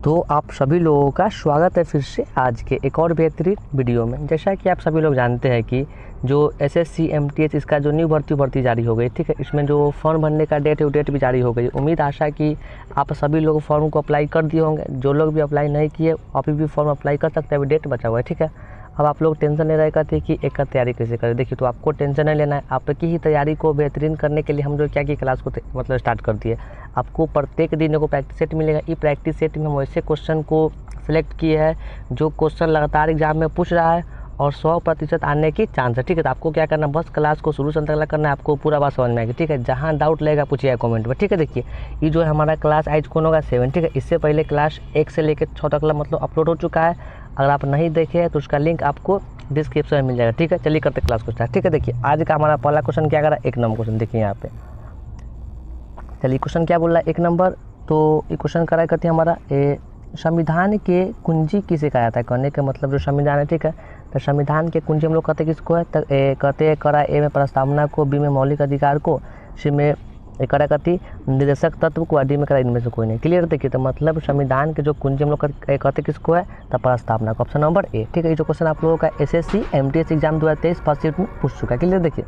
तो आप सभी लोगों का स्वागत है फिर से आज के एक और बेहतरीन वीडियो में। जैसा कि आप सभी लोग जानते हैं कि जो एसएससी एमटीएच इसका जो न्यू भर्ती जारी हो गई, ठीक है। इसमें जो फॉर्म भरने का डेट है वो डेट भी जारी हो गई। उम्मीद आशा कि आप सभी लोग फॉर्म को अप्लाई कर दिए होंगे। जो लोग भी अप्लाई नहीं किए अभी भी फॉर्म अप्लाई कर सकते हैं, अभी डेट बचा हुआ है, ठीक है। अब आप लोग टेंशन ले रहे करते कि एक का तैयारी कैसे करें। देखिए, तो आपको टेंशन नहीं लेना है। आपकी ही तैयारी को बेहतरीन करने के लिए हम जो क्या की क्लास को मतलब स्टार्ट कर दिए। आपको प्रत्येक दिन को प्रैक्टिस सेट मिलेगा। इस प्रैक्टिस सेट में हम वैसे क्वेश्चन को सिलेक्ट किए हैं जो क्वेश्चन लगातार एग्जाम में पूछ रहा है और 100% आने की चांस है, ठीक है। तो आपको क्या करना है, बस क्लास को शुरू से अंत तक करना है, आपको पूरा बात समझ में आएगी, ठीक है। जहाँ डाउट लगेगा पूछिएगा कमेंट में, ठीक है। देखिए, ये जो है हमारा क्लास आज कौन होगा 7, ठीक है। इससे पहले क्लास 1 से लेकर 6 तक मतलब अपलोड हो चुका है। अगर आप नहीं देखे तो उसका लिंक आपको डिस्क्रिप्शन में मिल जाएगा, ठीक है। चलिए करते क्लास को स्टार्ट, ठीक है। देखिए, आज का हमारा पहला क्वेश्चन क्या करा, 1 नंबर क्वेश्चन। देखिए यहाँ पे, चलिए क्वेश्चन क्या बोल रहा है 1 नंबर। तो ये क्वेश्चन करा करते हैं हमारा संविधान के कुंजी किसे कहा जाता है। कहने का मतलब जो संविधान है, ठीक है। तो संविधान के कुंजी हम लोग कहते हैं किसको है, तो कहते हैं करा ए में प्रस्तावना को, बी में मौलिक अधिकार को, सी में करा कहती निर्देशक तत्व को, डी में करा इनमें से कोई नहीं। क्लियर। देखिए, तो मतलब संविधान के जो कुंजी हम लोग कहते किसको है, तो प्रस्तावना को। ऑप्शन नंबर ए, ठीक है। ये जो क्वेश्चन आप लोगों का SSC MTH exam 2023 first shift में पूछ चुका है। क्लियर। देखिए,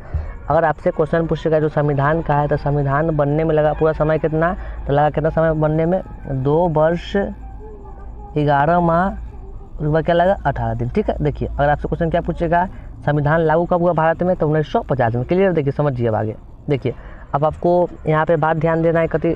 अगर आपसे क्वेश्चन पूछेगा जो संविधान का है, तो संविधान बनने में लगा पूरा समय कितना, तो लगा कितना समय बनने में, 2 वर्ष 11 माह क्या लगा 18 दिन, ठीक है। देखिए, अगर आपसे क्वेश्चन क्या पूछेगा, संविधान लागू कब हुआ भारत में, तो 1950 में। क्लियर। देखिए, समझिए अब आगे। देखिए, अब आपको यहाँ पे बात ध्यान देना है कति।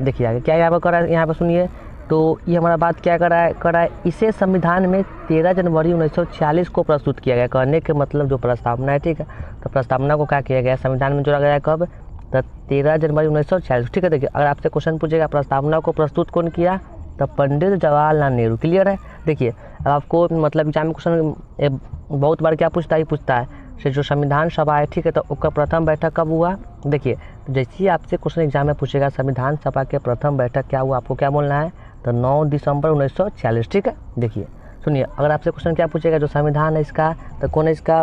देखिए आगे क्या यहाँ पर करा है, यहाँ पर सुनिए। तो ये हमारा बात क्या करा है, इसे संविधान में 13 जनवरी 1946 को प्रस्तुत किया गया। कहने के मतलब जो प्रस्तावना है, ठीक है। तो प्रस्तावना को क्या किया गया, संविधान में जोड़ा गया कब, तो 13 जनवरी 1946, ठीक है। देखिए, अगर आपसे क्वेश्चन पूछेगा प्रस्तावना को प्रस्तुत कौन किया, तो पंडित जवाहरलाल नेहरू। क्लियर है। देखिए, अब आपको मतलब एग्जाम में क्वेश्चन बहुत बार क्या पूछता है से जो संविधान सभा है, ठीक है, तो उसका प्रथम बैठक कब हुआ। देखिए, तो जैसे ही आपसे क्वेश्चन एग्जाम में पूछेगा संविधान सभा के प्रथम बैठक क्या हुआ, आपको क्या बोलना है, तो 9 दिसंबर 1946, ठीक है। देखिए सुनिए, अगर आपसे क्वेश्चन क्या पूछेगा जो संविधान है इसका, तो कौन है इसका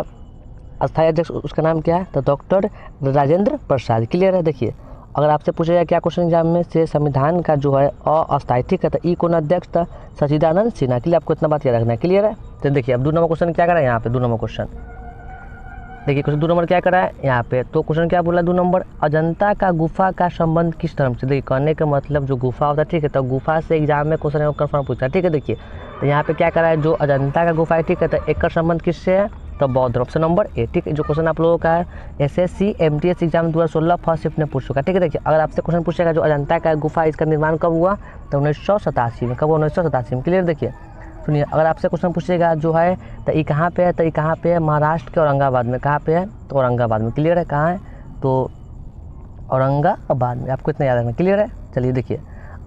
अस्थायी अध्यक्ष, उसका नाम क्या है, तो डॉक्टर राजेंद्र प्रसाद। क्लियर है। देखिए, अगर आपसे पूछेगा क्या क्वेश्चन एग्जाम में से संविधान का जो है अस्थायी, ठीक है, तो ई कौन अध्यक्ष था, सचिदानंद सिन्हा। के लिए आपको इतना बात याद रखना है। क्लियर है। तो देखिए, अब 2 नंबर क्वेश्चन क्या करा है यहाँ पे, 2 नंबर क्वेश्चन देखिए, क्वेश्चन 2 नंबर क्या करा है यहाँ पे। तो क्वेश्चन क्या बोला 2 नंबर, अजंता का गुफा का संबंध किस धर्म से। देखिए, कहने का मतलब जो गुफा होता है, ठीक है, तो गुफा से एग्जाम में क्वेश्चन कन्फर्म पूछता है, ठीक है। देखिए, तो यहाँ पे क्या करा है, जो अजंता का गुफा है, ठीक है, तो एक का संबंध किससे है, तो बौद्ध। ऑप्शन नंबर ए, ठीक है। जो क्वेश्चन आप लोगों का है SSC MTH exam 2016 first shift में पूछ चुका है, ठीक है। देखिए, अगर आपसे क्वेश्चन पूछेगा जो अजंता का गुफा इसका निर्माण कब हुआ, तो 1987 में। कब, 1987 में। क्लियर। देखिए सुनिए, अगर आपसे क्वेश्चन पूछेगा जो है तो ये कहाँ पे है, तो ये कहाँ पे है, महाराष्ट्र के औरंगाबाद में। कहाँ पे है, तो औरंगाबाद में। क्लियर है। कहाँ है, तो औरंगाबाद में। आपको इतना याद रखना। क्लियर है। चलिए देखिए,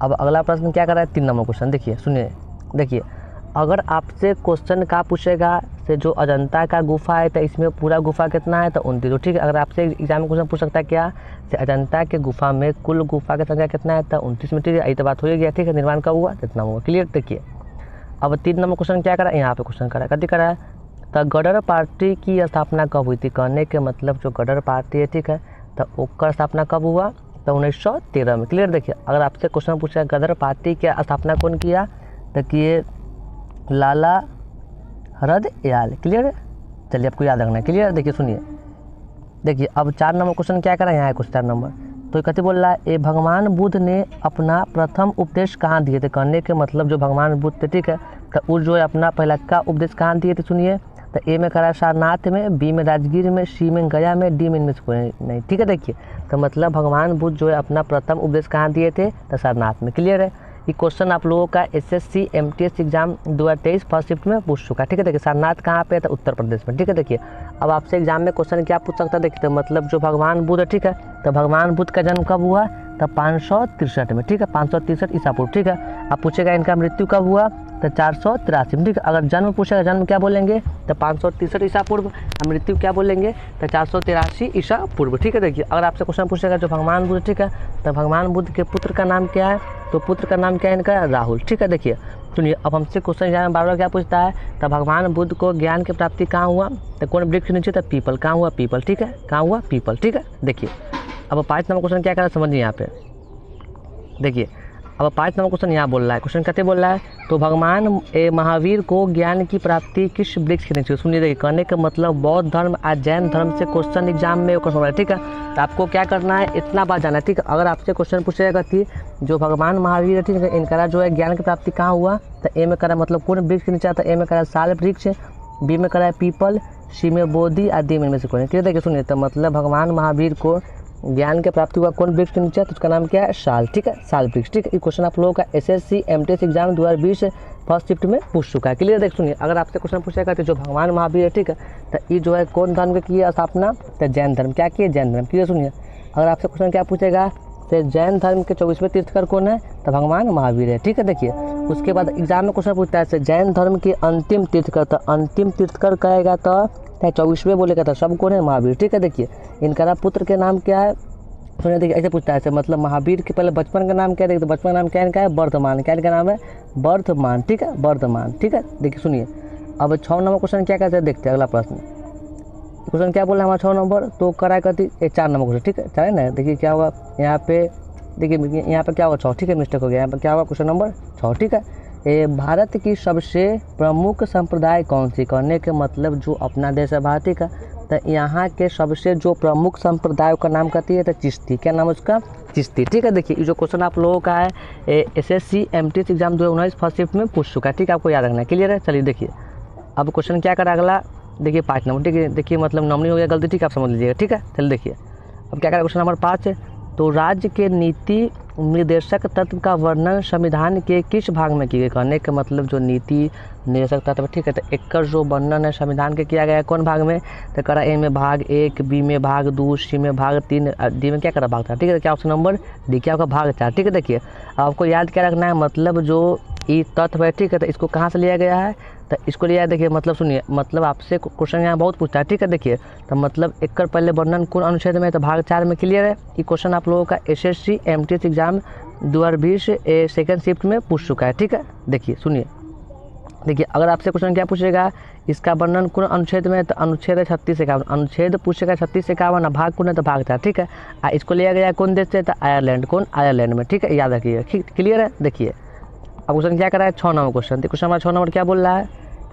अब अगला प्रश्न क्या कर रहा है 3 नंबर क्वेश्चन। देखिए सुनिए, देखिए, अगर आपसे क्वेश्चन का पूछेगा से जो अजंता का गुफा है, तो इसमें पूरा गुफा कितना है, तो 29, ठीक है। अगर आपसे एग्जाम में क्वेश्चन पूछ सकता है क्या, से अजंता के गुफा में कुल गुफा की संख्या कितना है, तो 29 में, ठीक है। यही तो बात हो गया, ठीक है। निर्माण कब हुआ, इतना हुआ। क्लियर। देखिए, अब 3 नंबर क्वेश्चन क्या करा, यहाँ पे क्वेश्चन करा कति करा है, तो गदर पार्टी की स्थापना कब हुई थी। कहने के मतलब जो गदर पार्टी है, ठीक है, तो उसका स्थापना कब हुआ, तो 1913 में। क्लियर। देखिए, अगर आपसे क्वेश्चन पूछा गदर पार्टी की स्थापना कौन किया, तो किए लाला हरदयाल। क्लियर है। चलिए, आपको याद रखना है। क्लियर। देखिए सुनिए, देखिए, अब 4 नंबर क्वेश्चन क्या करा, यहाँ है कुछ 4 नंबर। तो कति बोल रहा है, ये भगवान बुद्ध ने अपना प्रथम उपदेश कहाँ दिए थे। कहने के मतलब जो भगवान बुद्ध थे, ठीक है, तो वो जो है अपना पहला का उपदेश कहाँ दिए थे, सुनिए। तो ए में करा सारनाथ में, बी में राजगीर में, सी में गया में, डी में इनमें से कोई नहीं, ठीक है। देखिए, तो मतलब भगवान बुद्ध जो है अपना प्रथम उपदेश कहाँ दिए थे, तो सारनाथ में। क्लियर है। ये क्वेश्चन आप लोगों का SSC MTH exam 2023 first shift में पूछ चुका है, ठीक है। देखिए, सारनाथ कहाँ पे है, तो उत्तर प्रदेश में, ठीक है। देखिए, अब आपसे एग्जाम में क्वेश्चन क्या पूछ सकता है, देखिए, तो मतलब जो भगवान बुद्ध है, ठीक है, तो भगवान बुद्ध का जन्म कब हुआ, तो 563 में, ठीक है, 563 ईसा पूर्व, ठीक है। अब पूछेगा इनका मृत्यु कब हुआ, तो 483 में, ठीक है। अगर जन्म पूछेगा, जन्म क्या बोलेंगे, तो 563 ईसा पूर्व, मृत्यु क्या बोलेंगे, तो 483 ईसा पूर्व, ठीक है। देखिए, अगर आपसे क्वेश्चन पूछेगा जो भगवान बुद्ध, ठीक है, तो भगवान बुद्ध के पुत्र का नाम क्या है, तो पुत्र का नाम क्या है इनका, राहुल, ठीक है। देखिए सुनिए, अब हमसे क्वेश्चन एग्जाम में बार बार क्या पूछता है, तो भगवान बुद्ध को ज्ञान की प्राप्ति कहाँ हुआ, तो कौन वृक्ष नीचे, तो पीपल। कहाँ हुआ, पीपल, ठीक है। कहाँ हुआ, पीपल, ठीक है। देखिए, अब 5 नंबर क्वेश्चन क्या करा समझिए यहाँ पे। देखिए, अब 5 नंबर क्वेश्चन यहाँ बोल रहा है, क्वेश्चन कहते बोल रहा है तो भगवान महावीर को ज्ञान की प्राप्ति किस वृक्ष के नीचे। सुनिए देखिए, कहने का मतलब बौद्ध धर्म और जैन धर्म से क्वेश्चन एग्जाम में क्वेश्चन है, ठीक है। तो आपको क्या करना है, इतना बात जाना है, ठीक है। अगर आपसे क्वेश्चन पूछेगा कि जो भगवान महावीर है, ठीक है, इनका जो है ज्ञान की प्राप्ति कहाँ हुआ, तो ए में करा मतलब कौन वृक्ष के नीचे आता है, ए में करा साल वृक्ष, बी में करा है पीपल, सी में बोधि और डी में से कोई। क्लियर देखिए, सुनिए तो मतलब भगवान महावीर को ज्ञान के प्राप्ति हुआ कौन वृक्ष के नीचे, तो उसका नाम क्या है, साल, ठीक है, साल वृक्ष, ठीक है। ये क्वेश्चन आप लोगों का SSC MTS exam 2020 first shift में पूछ चुका है। क्लियर देख सुनिए, अगर आपसे क्वेश्चन पूछेगा तो जो भगवान महावीर है, ठीक है, तो ये जो है कौन धर्म के किए स्थापना, तो जैन धर्म, क्या किए, जैन धर्म। क्लियर सुनिए, अगर आपसे क्वेश्चन क्या पूछेगा तो जैन धर्म के 24वें तीर्थकर कौन है, तो भगवान महावीर है, ठीक है। देखिए उसके बाद एग्जाम में क्वेश्चन पूछता है जैन धर्म के अंतिम तीर्थकर, तो अंतिम तीर्थकर कहेगा तो 24वें बोलेगा तो सब कौन है, महावीर, ठीक है। देखिए इनका पुत्र के नाम क्या है, सुनिए देखिए ऐसे पूछता है ऐसे, मतलब महावीर के पहले बचपन का नाम क्या है, देखिए तो बचपन का नाम क्या है इनका है, वर्धमान, क्या इनका नाम है, वर्धमान, ठीक है, वर्धमान, ठीक है। देखिए सुनिए अब 6 नंबर क्वेश्चन क्या कहते हैं, देखते हैं अगला प्रश्न। क्वेश्चन क्या बोला हमारा 6 नंबर, तो कराए करती 4 नंबर क्वेश्चन, ठीक है, चाहे ना। देखिए क्या होगा यहाँ पे, देखिए यहाँ पे क्या होगा 6, ठीक है, मिस्टेक हो गया, यहाँ पे क्या होगा क्वेश्चन नंबर 6, ठीक है। भारत की सबसे प्रमुख संप्रदाय कौन सी, कहने के मतलब जो अपना देश है भारत का, तो यहाँ के सबसे जो प्रमुख संप्रदायों का नाम कहती है तो चिश्ती, क्या नाम है उसका, चिश्ती, ठीक है। देखिए ये जो क्वेश्चन आप लोगों का है SSC MTS exam 2019 first shift में पूछ चुका है, ठीक है, आपको याद रखना है। क्लियर है, चलिए देखिए अब क्वेश्चन क्या करा अगला, देखिए 5 नंबर, ठीक है। देखिए मतलब नॉमिनी हो गया गलती, ठीक है, आप समझ लीजिएगा, ठीक है। चलिए देखिए अब क्या करा क्वेश्चन नंबर 5 है, तो राज्य के नीति निर्देशक तत्व का वर्णन संविधान के किस भाग में किया गया, कहने का मतलब जो नीति निर्देशक तत्व, ठीक है, तो एक जो वर्णन है संविधान के किया गया है कौन भाग में, तो करा ए में भाग 1, बी में भाग 2, सी में भाग 3, डी में क्या करा भाग 4, ठीक है। क्या ऑप्शन नंबर डी, क्या होगा भाग 4, ठीक है। देखिए आपको याद क्या रखना है, मतलब जो ये तत्व है, ठीक है, तो इसको कहाँ से लिया गया है, तो इसको लिया है, देखिए मतलब सुनिए, मतलब आपसे क्वेश्चन यहाँ बहुत पूछता है, ठीक है। देखिए तो मतलब एक पहले वर्णन कौन अनुच्छेद में, तो भाग 4 में। क्लियर है, ये क्वेश्चन आप लोगों का SSC MTS exam 2020 second shift में पूछ चुका है, ठीक है। देखिए सुनिए, देखिए अगर आपसे क्वेश्चन क्या पूछेगा, इसका वर्णन कौन अनुच्छेद में, तो अनुच्छेद 36 51, अनुच्छेद पूछेगा 36 51, भाग कौन है तो भाग 4, ठीक है। इसको लिया गया कौन देश से, तो आयरलैंड, कौन आयरलैंड में, ठीक है, याद रखिए, क्लियर है। देखिए अब क्वेश्चन क्या कर रहा है 6 नंबर क्वेश्चन, तो क्वेश्चन नंबर 6 नंबर क्या बोल रहा है,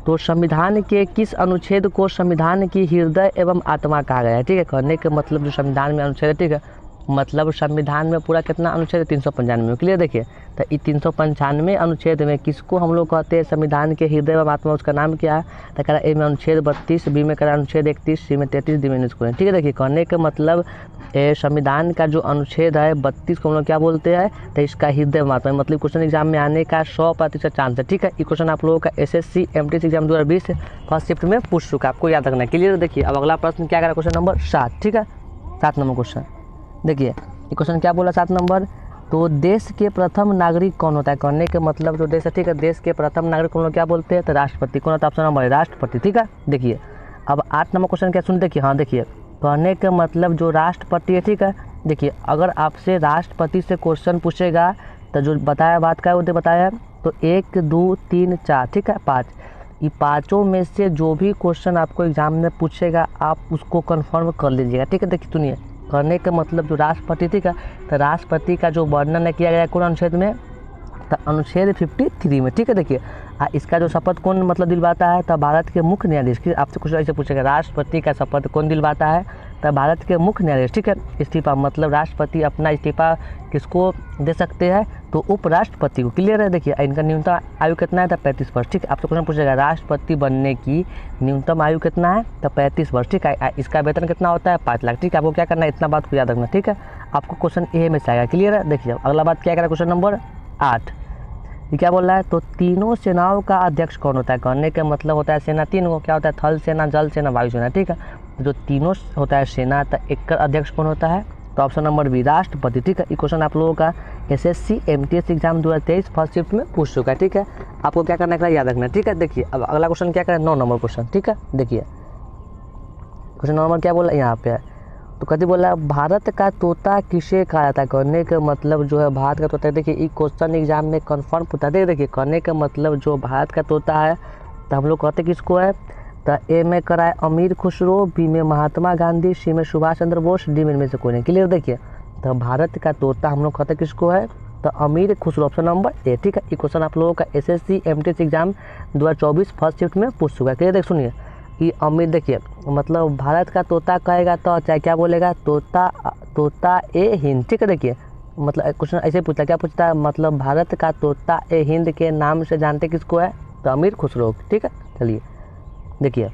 तो संविधान के किस अनुच्छेद को संविधान की हृदय एवं आत्मा कहा गया है, ठीक है। कहने के मतलब जो संविधान में अनुच्छेद है, ठीक है, मतलब संविधान में पूरा कितना अनुच्छेद है, 395। क्लियर देखिए तो ये 395 अनुच्छेद में किसको हम लोग कहते हैं संविधान के हृदय एवं आत्मा, उसका नाम क्या है, तो कह रहा ए में अनुच्छेद 32, बी में कह रहा अनुच्छेद 31, सी में 33, डी में इसको, ठीक है। देखिए कहने का मतलब संविधान का जो अनुच्छेद है 32 को हम लोग क्या बोलते हैं, तो इसका हृदय मात्रा, मतलब क्वेश्चन एग्जाम में आने का 100% चांस है, ठीक है। ये क्वेश्चन आप लोगों का SSC MTS exam 2020 first shift में पूछ चुका है, आपको याद रखना है। क्लियर देखिए अब अगला प्रश्न क्या करा, क्वेश्चन नंबर 7, ठीक है, 7 नंबर क्वेश्चन। देखिए ये क्वेश्चन क्या बोला 7 नंबर, तो देश के प्रथम नागरिक कौन होता है, कहने के मतलब जो देश है, ठीक है, देश के प्रथम नागरिक हम लोग क्या बोलते हैं, तो राष्ट्रपति, कौन होता है, ऑप्शन नंबर राष्ट्रपति, ठीक है। देखिए अब 8 नंबर क्वेश्चन क्या सुनते, देखिए हाँ देखिए कहने का मतलब जो राष्ट्रपति है, ठीक है। देखिए अगर आपसे राष्ट्रपति से क्वेश्चन पूछेगा तो जो बताया बात का है वो बताया, तो 1 2 3 4, ठीक है, 5, ये पाँचों में से जो भी क्वेश्चन आपको एग्जाम में पूछेगा आप उसको कंफर्म कर लीजिएगा, ठीक है। देखिए सुनिए कहने का मतलब जो राष्ट्रपति, ठीक है, तो राष्ट्रपति का जो वर्णन है किया गया है कौन अनुच्छेद में, तो अनुच्छेद 53 में, ठीक है। देखिए इसका जो शपथ कौन मतलब दिलवाता है, तो भारत के मुख्य न्यायाधीश, आपसे कुछ ऐसे पूछेगा राष्ट्रपति का शपथ कौन दिलवाता है, तो भारत के मुख्य न्यायाधीश, ठीक है। इस्तीफा मतलब राष्ट्रपति अपना इस्तीफा किसको दे सकते हैं, तो उपराष्ट्रपति को। क्लियर है, देखिए इनका न्यूनतम आयु कितना है, तो 35 वर्ष, ठीक है। आपसे क्वेश्चन पूछेगा राष्ट्रपति बनने की न्यूनतम आयु कितना है, तो 35 वर्ष, ठीक है। इसका वेतन कितना होता है, 5 लाख, ठीक है। आपको क्या करना है, इतना बात को याद रखना, ठीक है। आपको क्वेश्चन ए में से आएगा। क्लियर है, देखिए अगला बात क्या करें, क्वेश्चन नंबर 8, ये क्या बोल रहा है, तो तीनों सेनाओं का अध्यक्ष कौन होता है, कहने का मतलब होता है सेना 3 को, क्या होता है, थल सेना, जल सेना, वायु सेना, ठीक है। जो तीनों होता है सेना, तो एक का अध्यक्ष कौन होता है, तो ऑप्शन नंबर बी राष्ट्रपति, ठीक है। ये क्वेश्चन आप लोगों का SSC MTS exam 2023 first shift में पूछ चुका है, ठीक है। आपको क्या करना है याद रखना है, ठीक है। देखिए अब अगला क्वेश्चन क्या करें, 9 नंबर क्वेश्चन, ठीक है। देखिए क्वेश्चन 9 नंबर क्या बोला यहाँ पे, तो कभी बोला भारत का तोता किसे कहा जाता है, कहने का मतलब जो है भारत का तोता, देखिए ये क्वेश्चन एग्जाम में कन्फर्म पूछा है। देखिए कहने का मतलब जो भारत का तोता है तो हम लोग कहते किसको है, तो ए में कराए अमीर खुसरो, बी में महात्मा गांधी, सी में सुभाष चंद्र बोस, डी में से कोई नहीं। क्लियर देखिए तो भारत का तोता हम लोग कहते किसको है, तो अमीर खुसरो ऑप्शन नंबर ए। ठीक है, ये क्वेश्चन आप लोगों का SSC MTS exam 2024 first shift में पूछ चुका है। क्लियर, देख सुनिए, ये अमीर देखिए मतलब भारत का तोता कहेगा तो चाहे क्या बोलेगा, तोता ए हिंद। ठीक है, देखिए मतलब क्वेश्चन ऐसे पूछता, क्या पूछता है, मतलब भारत का तोता ए हिंद के नाम से जानते किसको है, तो अमीर खुसरो। ठीक है, चलिए देखिए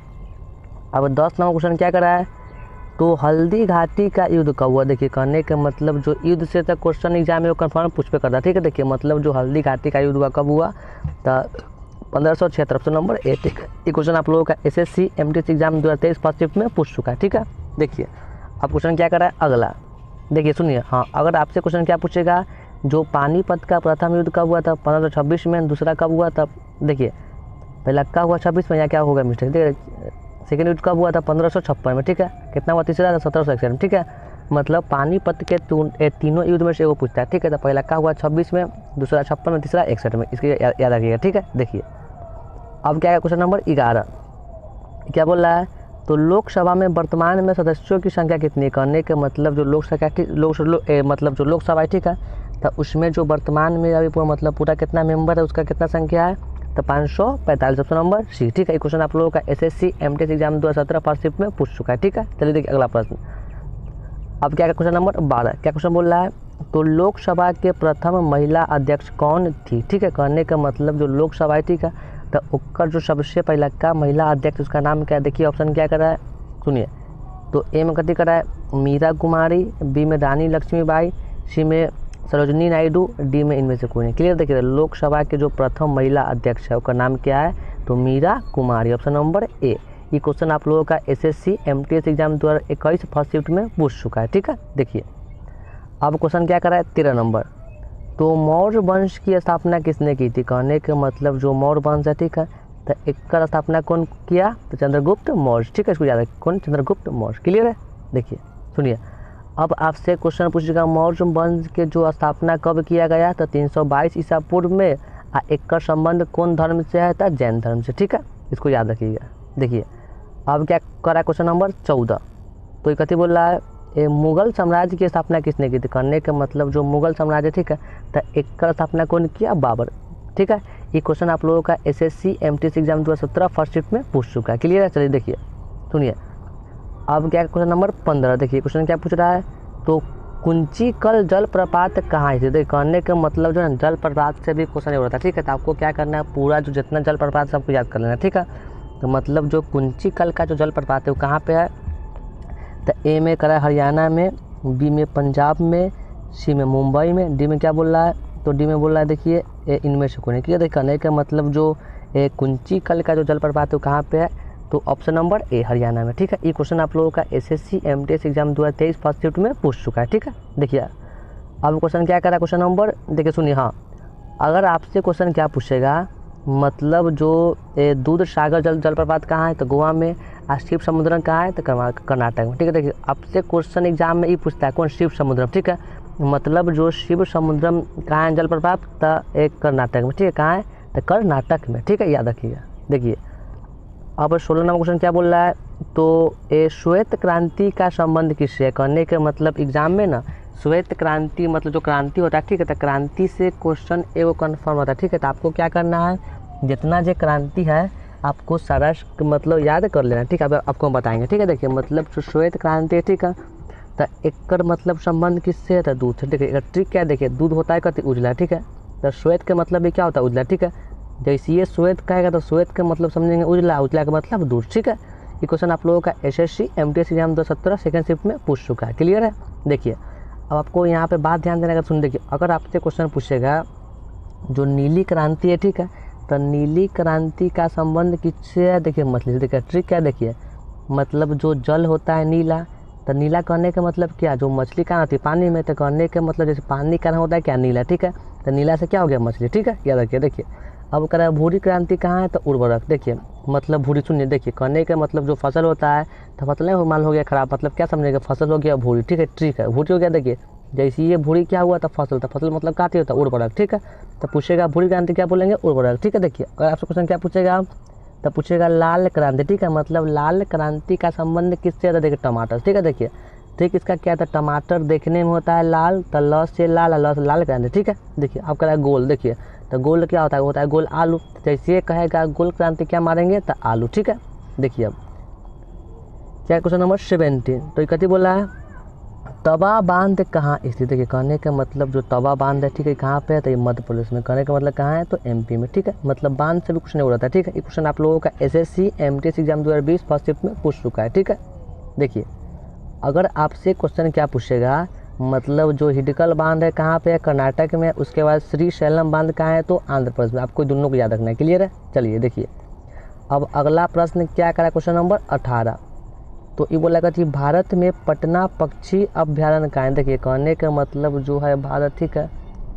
अब 10 नंबर क्वेश्चन क्या करा है, तो हल्दी घाटी का युद्ध कब हुआ। देखिए कहने का मतलब जो युद्ध से तक क्वेश्चन एग्जाम में वो कन्फर्म पूछ पे करता है। ठीक है, देखिए मतलब जो हल्दी घाटी का युद्ध हुआ कब हुआ, तो 1576 ऑप्शन नंबर ए। ठीक है, ये क्वेश्चन आप लोगों का SSC MTS exam 2023 first shift में पूछ चुका है। ठीक है, देखिए अब क्वेश्चन क्या करा है अगला, देखिए सुनिए। हाँ, अगर आपसे क्वेश्चन क्या पूछेगा, जो पानीपत का प्रथम युद्ध कब हुआ था, 1526 में, दूसरा कब हुआ था, देखिए पहला कब हुआ 26 में, या क्या होगा मिस्टेक, देखिए सेकेंड युद्ध कब हुआ था 1556 में। ठीक है, कितना हुआ तीसरा था 1761 में। ठीक है, मतलब पानीपत के तीनों युद्ध में से वो पूछता है। ठीक है, तो पहला क्या हुआ 26 में, दूसरा 56 में, तीसरा 61 में, इसके याद रखिएगा। ठीक है, देखिए अब क्या है क्वेश्चन नंबर 11, क्या बोल रहा है, तो लोकसभा में वर्तमान में सदस्यों की संख्या कितनी है। कहने का मतलब जो मतलब जो लोकसभा है, ठीक है, तो उसमें जो वर्तमान में अभी पूरा मतलब पूरा कितना मेंबर है, उसका कितना संख्या है, तो 545 ऑप्शन नंबर सी। ठीक है, ये क्वेश्चन आप लोगों का SSC MTS exam 2017 first shift में पूछ चुका है। ठीक है, चलिए देखिए अगला प्रश्न। अब क्या है क्वेश्चन नंबर 12, क्या क्वेश्चन बोल रहा है, तो लोकसभा के प्रथम महिला अध्यक्ष कौन थी। ठीक है, कहने का मतलब जो लोकसभा है, ठीक है, तो उसका जो सबसे पहला का महिला अध्यक्ष उसका नाम क्या है, देखिए ऑप्शन क्या करा है, सुनिए, तो ए में कथी करा है मीरा कुमारी, बी में रानी लक्ष्मीबाई, सी में सरोजनी नायडू, डी में इनमें से कोई नहीं। क्लियर, देखिए लोकसभा के जो प्रथम महिला अध्यक्ष है उसका नाम क्या है, तो मीरा कुमारी, ऑप्शन नंबर ए। ये क्वेश्चन आप लोगों का SSC MTS exam 2021 first shift में पूछ चुका है। ठीक है, देखिए अब क्वेश्चन क्या करा है 13 नंबर, तो मौर्य वंश की स्थापना किसने की थी। कहने का मतलब जो मौर्य वंश है, ठीक है, तो इसका स्थापना कौन किया, तो चंद्रगुप्त मौर्य। ठीक है, इसको याद रखिए, कौन, चंद्रगुप्त मौर्य। क्लियर है, देखिए सुनिए, अब आपसे क्वेश्चन पूछेगा मौर्य वंश के जो स्थापना कब किया गया, तो 322 ईसा पूर्व में, इसका संबंध कौन धर्म से है, तो जैन धर्म से। ठीक है, इसको याद रखिएगा। देखिए अब क्या करा क्वेश्चन नंबर 14, तो ये कथी बोल रहा है, ये मुगल साम्राज्य की स्थापना किसने की थी। करने का मतलब जो मुगल साम्राज्य, ठीक है, तो इसका स्थापना कौन किया, बाबर। ठीक है, ये क्वेश्चन आप लोगों का SSC MTS exam 2017 first shift में पूछ चुका है। क्लियर है, चलिए देखिए सुनिए, अब क्या क्वेश्चन नंबर 15, देखिए क्वेश्चन क्या पूछ रहा है, तो कुंचिकल जलप्रपात कहाँ है। देखिए कहने का मतलब जो है जलप्रपात से भी क्वेश्चन हो रहा था। ठीक है, तो आपको क्या करना है, पूरा जो जितना जलप्रपात सबको याद कर लेना। ठीक है, तो मतलब जो कुंचिकल का जो जलप्रपात है वो कहाँ पे है, तो ए में करा हरियाणा में, बी में पंजाब में, सी में मुंबई में, डी में क्या बोल रहा है, तो डी में बोल रहा है देखिए इनमें से कोई नहीं। क्लियर, देखिए कहने का मतलब जो कुंचिकल का जो जलप्रपात है वो कहाँ पे है, तो ऑप्शन नंबर ए हरियाणा में। ठीक है, ये क्वेश्चन आप लोगों का SSC MTS exam 2023 first shift में पूछ चुका है। ठीक है, देखिए अब क्वेश्चन क्या करा, क्वेश्चन नंबर देखिए सुनिए। हाँ, अगर आपसे क्वेश्चन क्या पूछेगा, मतलब जो दूध सागर जलप्रपात कहाँ है, तो गोवा में, शिव समुद्रम कहाँ है, तो कर्नाटक में। ठीक है, देखिए आपसे क्वेश्चन एग्जाम में ये पूछता है कौन, शिव समुद्रम। ठीक है, मतलब जो शिव समुद्रम कहाँ है जलप्रपात, तो एक कर्नाटक में। ठीक है, कहाँ है, तो कर्नाटक में। ठीक है, याद रखिएगा। देखिए अब 16 नंबर क्वेश्चन क्या बोल रहा है, तो श्वेत क्रांति का संबंध किससे है। कहने के मतलब एग्जाम में ना श्वेत क्रांति मतलब जो क्रांति होता है, ठीक है, तो क्रांति से क्वेश्चन एगो कन्फर्म होता है। ठीक है, तो आपको क्या करना है, जितना जो क्रांति है आपको सारा मतलब याद कर लेना। ठीक है, अब आपको हम बताएंगे। ठीक है, देखिए मतलब जो श्वेत क्रांति है, ठीक है, तो एक मतलब संबंध किससे है, तो दूध से। ठीक है, ट्रिक क्या है, देखिए दूध होता है कहते उजला। ठीक है, तो श्वेत का मतलब भी क्या होता है, उजला। ठीक है, जैसे ये श्वेत कहेगा तो श्वेत का मतलब समझेंगे उजला, उजला का मतलब दूध। ठीक है, ये क्वेश्चन आप लोगों का SSC MTS exam 2017 second shift में पूछ चुका है। क्लियर है, देखिए अब आपको यहाँ पे बात ध्यान देने का, सुन देखिए, अगर आपसे क्वेश्चन पूछेगा जो नीली क्रांति है, ठीक है, तो नीली क्रांति का संबंध किससे है, देखिए मछली से। देखिए ट्रिक क्या, देखिए मतलब जो जल होता है नीला, तो नीला कहने का मतलब क्या, जो मछली कहाँ होती है, पानी में, तो कहने का मतलब जैसे पानी का होता है क्या, नीला। ठीक है, तो नीला से क्या हो गया, मछली। ठीक है, याद रखिए। देखिए अब कह रहा है भूरी क्रांति कहाँ है, तो उर्वरक। देखिए मतलब भूरी, सुनिए, देखिए कहने का मतलब जो फसल होता है, तो फसल नहीं माल हो गया खराब, मतलब क्या समझेगा, फसल हो गया भूरी। ठीक है, ट्रिक है, भूरी हो गया। देखिए जैसे ये भूरी क्या हुआ, तो फसल मतलब काती होता है उर्वरक। ठीक है, तो पूछेगा भूरी क्रांति क्या बोलेंगे, उर्वरक। ठीक है, देखिए अगर आपसे क्वेश्चन क्या पूछेगा, तो पूछेगा लाल क्रांति। ठीक है, मतलब लाल क्रांति का संबंध किससे है, देखिए टमाटर। ठीक है, देखिए ठीक। इसका क्या था, टमाटर देखने में होता है लाल, तो ल से लाल, ल से लाल क्रांति, ठीक है। देखिए अब कह रहा है गोल, देखिए तो गोल क्या होता है गोल आलू। जैसे कहेगा गोल क्रांति क्या मारेंगे, तो आलू, ठीक है। देखिए अब क्या क्वेश्चन नंबर 17, तो कथी बोला है, तवा बांध कहाँ स्थित। देखिए कहने का मतलब जो तवा बांध है, ठीक है, कहाँ पे है, तो ये मध्य प्रदेश में। कहने का मतलब कहाँ है, तो एमपी में, ठीक है। मतलब बांध से भी कुछ नहीं हो रहा था, ठीक है। ये क्वेश्चन आप लोगों का SSC MTS exam 2020 first shift में पूछ चुका है, ठीक है। देखिए अगर आपसे क्वेश्चन क्या पूछेगा, मतलब जो हिडकल बांध है कहाँ पे है, कर्नाटक में। उसके बाद श्रीशैलम बांध कहाँ है, तो आंध्र प्रदेश में। आपको दोनों को याद रखना है, क्लियर है। चलिए देखिए अब अगला प्रश्न क्या करा, क्वेश्चन नंबर 18, तो ये बोला कि भारत में पटना पक्षी अभ्यारण्य कहाँ है। देखिए कहने का मतलब जो है भारत, ठीक है,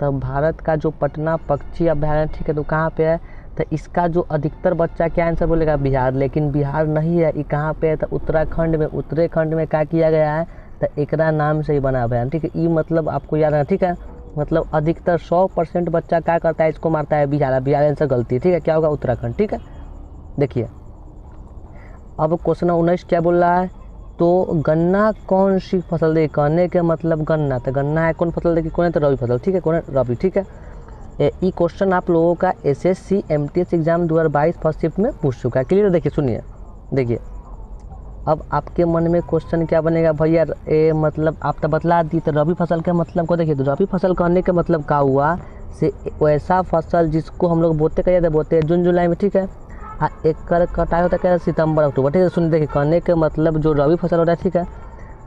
तो भारत का जो पटना पक्षी अभ्यारण्य, ठीक है, तो कहाँ पे है, तो इसका जो अधिकतर बच्चा क्या आंसर बोलेगा, बिहार। लेकिन बिहार नहीं है, ये कहाँ पे है, तो उत्तराखंड में। उत्तराखंड में क्या किया गया है, तो एकरा नाम से ही बना अभ्यारण्य, ठीक है। ये मतलब आपको याद है, ठीक है। मतलब अधिकतर 100% बच्चा क्या करता है, इसको मारता है बिहार। बिहार आंसर गलती है, ठीक है। क्या होगा, उत्तराखंड, ठीक है। देखिए अब क्वेश्चन 19 क्या बोल रहा है, तो गन्ना कौन सी फसल। देखिए कहने के मतलब गन्ना, तो गन्ना है कौन फसल, देखिए कौन है, तो रबी फसल, ठीक है, कौन है, रबी, ठीक है। ये क्वेश्चन आप लोगों का SSC MTS exam 2022 first shift में पूछ चुका है, क्लियर। देखिए सुनिए, देखिए अब आपके मन में क्वेश्चन क्या बनेगा, भैया ये मतलब आप तो बतला दी, तो रबी फसल का मतलब को देखिए। तो रबी फसल कहने का मतलब क्या हुआ, से वैसा फसल जिसको हम लोग बोते कह बोते हैं जून जुलाई में, ठीक है। एक कटाई होता है क्या, सितंबर अक्टूबर, ठीक है। सुन देखिए कहने के मतलब जो रबी फसल होता है, ठीक है,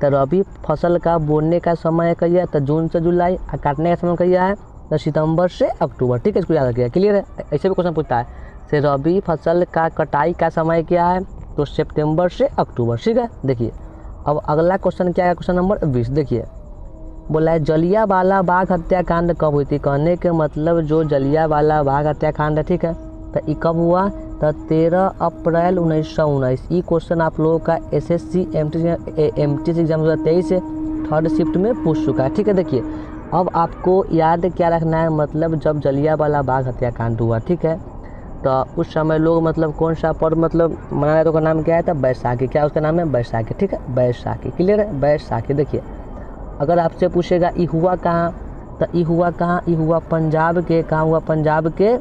तो रबी फसल का बोने का समय कहिए तो जून से जुलाई, और काटने का समय कहिए है तो सितंबर से अक्टूबर, ठीक है। इसको याद रखिएगा, क्लियर है। ऐसे भी क्वेश्चन पूछता है, से रबी फसल का कटाई का समय क्या है, तो सितंबर से अक्टूबर, ठीक है। देखिए अब अगला क्वेश्चन क्या है, क्वेश्चन नंबर 20, देखिए बोला है जलियांवाला बाग हत्याकांड कब हुई थी। कहने के मतलब जो जलियांवाला बाग हत्याकांड है, ठीक है, तो ये कब हुआ, तो 13 अप्रैल 1919। ये क्वेश्चन आप लोगों का एसएससी एमटीएस एग्जाम 2023 से थर्ड शिफ्ट में पूछ चुका है, ठीक है। देखिए अब आपको याद क्या रखना है, मतलब जब जलियांवाला बाग हत्याकांड हुआ, ठीक है, तो उस समय लोग मतलब कौन सा पर्व मतलब मनाया, तो का नाम क्या है, तो बैसाखी। क्या उसका नाम है, बैसाखी, ठीक है, बैसाखी, क्लियर है, बैसाखी। देखिए अगर आपसे पूछेगा ये हुआ कहाँ, तो ये हुआ कहाँ, ये हुआ पंजाब के, कहाँ हुआ, पंजाब के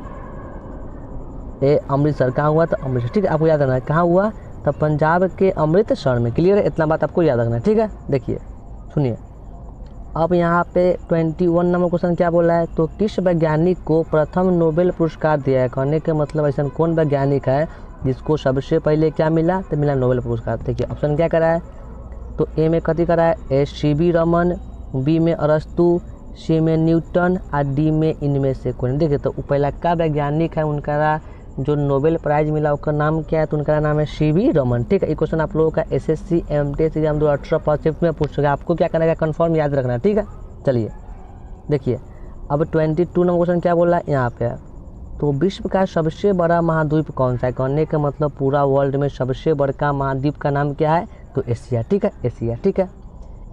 अमृतसर। कहाँ हुआ, तो अमृतसर, ठीक है। आपको याद रखना है कहाँ हुआ, तो पंजाब के अमृतसर में, क्लियर है। इतना बात आपको याद रखना है, ठीक है। देखिए सुनिए अब यहाँ पे 21 नंबर क्वेश्चन क्या बोला है, तो किस वैज्ञानिक को प्रथम नोबेल पुरस्कार दिया है। कहने के मतलब ऐसा कौन वैज्ञानिक है जिसको सबसे पहले क्या मिला, तो मिला नोबेल पुरस्कार। देखिए ऑप्शन क्या करा है, तो ए में कथी करा है, ए सीवी रमन, बी में अरस्तु, सी में न्यूटन, और डी में इनमें से कोई। देखिए तो पहला का वैज्ञानिक है उनका जो नोबेल प्राइज मिला उसका नाम क्या है, तो उनका नाम है सीवी रमन, ठीक है। ये क्वेश्चन आप लोगों का SSC MTS exam 2018 first shift में पूछ चुका है। आपको क्या करना है, कन्फर्म याद रखना है, ठीक है। चलिए देखिए अब 22 नंबर क्वेश्चन क्या बोला है यहाँ पे, तो विश्व का सबसे बड़ा महाद्वीप कौन सा है। कहने का मतलब पूरा वर्ल्ड में सबसे बड़ा महाद्वीप का नाम क्या है, तो एशिया, ठीक है, एशिया, ठीक है।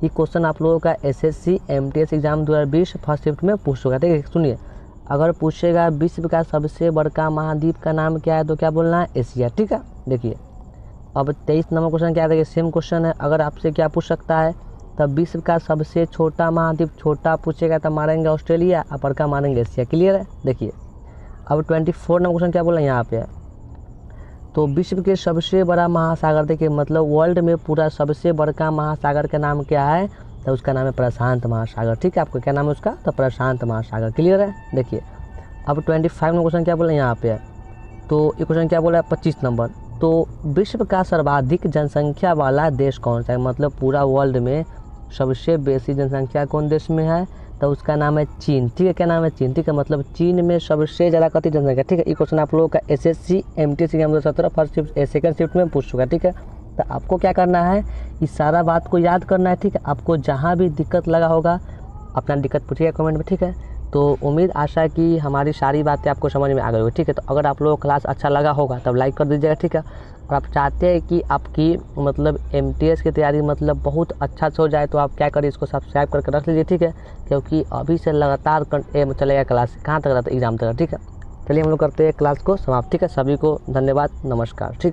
ये क्वेश्चन आप लोगों का SSC MTS exam 2020 first shift में पूछ चुका है, ठीक है। सुनिए अगर पूछेगा विश्व का सबसे बड़ा महाद्वीप का नाम क्या है, तो क्या बोलना है, एशिया, ठीक है। देखिए अब 23 नंबर क्वेश्चन क्या है, देखिए सेम क्वेश्चन है। अगर आपसे क्या पूछ सकता है, तब विश्व का सबसे छोटा महाद्वीप, छोटा पूछेगा तो मारेंगे ऑस्ट्रेलिया, और बड़का मारेंगे एशिया, क्लियर है। देखिए अब 24 नंबर क्वेश्चन क्या बोला यहाँ पे, तो विश्व के सबसे बड़ा महासागर, देखिए मतलब वर्ल्ड में पूरा सबसे बड़ा महासागर का नाम क्या है, तो उसका नाम है प्रशांत महासागर, ठीक है। आपको क्या नाम है उसका, तो प्रशांत महासागर, क्लियर है। देखिए अब 25 नंबर क्वेश्चन क्या बोला यहाँ पे, तो ये क्वेश्चन क्या बोला है 25 नंबर, तो विश्व का सर्वाधिक जनसंख्या वाला देश कौन सा है। मतलब पूरा वर्ल्ड में सबसे बेसी जनसंख्या कौन देश में है, तो उसका नाम है चीन, ठीक है। क्या नाम है, चीन, ठीक है। मतलब चीन में सबसे ज़्यादा कति जनसंख्या, ठीक है। ये क्वेश्चन आप लोगों का SSC MTS exam 2017 first shift second shift में पूछ चुका है, ठीक है। तो आपको क्या करना है, इस सारा बात को याद करना है, ठीक है। आपको जहाँ भी दिक्कत लगा होगा अपना दिक्कत पूछिएगा कमेंट में, ठीक है। तो उम्मीद आशा कि हमारी सारी बातें आपको समझ में आ गई होगी, ठीक है। तो अगर आप लोगों को क्लास अच्छा लगा होगा तब लाइक कर दीजिएगा, ठीक है। और आप चाहते हैं कि आपकी मतलब एमटीएस की तैयारी मतलब बहुत अच्छा से हो जाए, तो आप क्या करिए, इसको सब्सक्राइब करके रख लीजिए, ठीक है। क्योंकि अभी से लगातार चलेगा क्लास, कहाँ तक रहता है, एग्जाम तक, ठीक है। चलिए हम लोग करते हैं क्लास को समाप्त, ठीक है। सभी को धन्यवाद, नमस्कार, ठीक है।